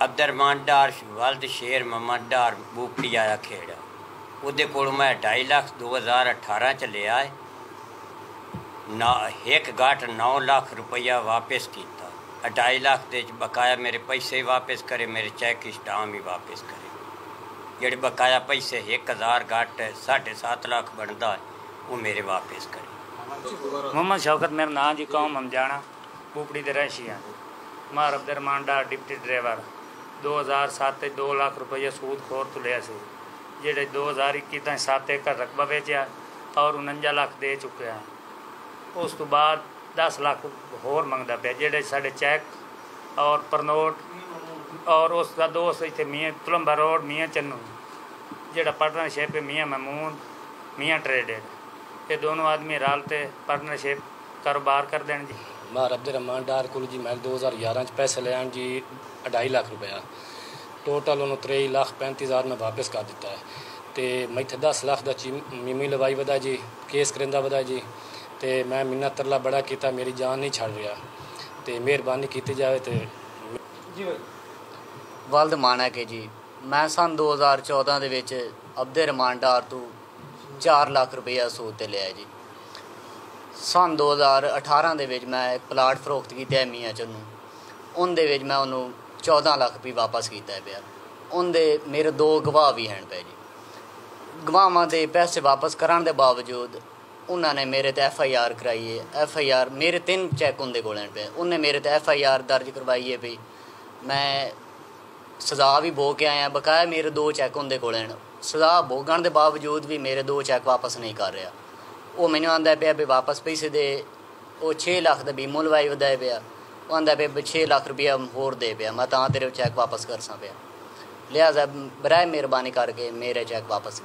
अब्दुरमान डार वल्द शेर मोहम्मद डार बूपड़ी आया खेड़ा ਉਹਦੇ ਕੋਲ मैं 2.5 लाख 2018 च लिया है ना। एक गाठ 9 लाख रुपया वापस किया। 2.5 लाख के बकाया मेरे पैसे वापस करे, मेरे चेक स्टाम ही वापस करे। जेडे बकाया पैसे 1000 गाठ 7.5 लाख बनता है वो मेरे वापस करे। मोहम्मद शौकत मेरा नाम जी, कौम हम जाना बूपड़ी के रहशी हैं। मार अब्दुरमान डार डिप्टी ड्राइवर 2007 2 लाख रुपया सूद खोर तो लिया से, जेडे 2021 तक 7 एकड़ रकबा बेचा और 49 लाख दे चुके हैं। उस तो बाद 10 लाख होर मंगता पे, जेडे साढ़े चैक और परनोट और उसका दोस्त इतने मियाँ तुलंबा रोड मियाँ चन्नू, जेड़ा पार्टनरशिप है मियाँ महमूद मियाँ ट्रेडेड, ये दोनों आदमी रलते पार्टनरशिप कारोबार कर देन जी। मार अब्दुरमान डार को जी मैं 2011 पैसे ले आन जी 2.5 लाख रुपया, टोटल उन्होंने 23 लाख 35,000 में वापस कर दिता है। तो मैं 10 लाख का मीमी लवाई वधा जी, केस करिंदा वधा जी, तो मैं मिन्नत तरला बड़ा किया, मेरी जान नहीं छड़ रहा, तो मेहरबानी की जाए। तो जी वल्द माना के जी मैं सन 2014 के अब्दुरमान डार तो 4 लाख रुपया सूद ते लिया जी। सन 2018 के मैं एक प्लाट फरोख्त किया मियाँ चन्नू, उनके मैं उन्होंने 14 लाख भी वापस किया पाया। उनके मेरे 2 गवाह भी हैं पे जी। गवाहों के पैसे वापस कराने के बावजूद उन्होंने मेरे ते FIR कराई है। FIR मेरे 3 चैक उनके कोल पे, उन्हें मेरे ते FIR दर्ज करवाई है भी मैं सज़ा भी भोग के आया, बकाया मेरे 2 चैक उनके कोल हैं। सज़ा भोगण के बावजूद भी मेरे 2 चैक वापस नहीं कर रहा। वो मैंने आंदा पाया भी वापस पैसे दे, वो 6 लाख का बीमो लवाई वधाया पाया, वो आंदा पे 6 लाख रुपया होर दे पाया, मैं तेरे चैक वापस कर सा पाया। लिहाजा बराए मेहरबानी करके मेरे चैक वापस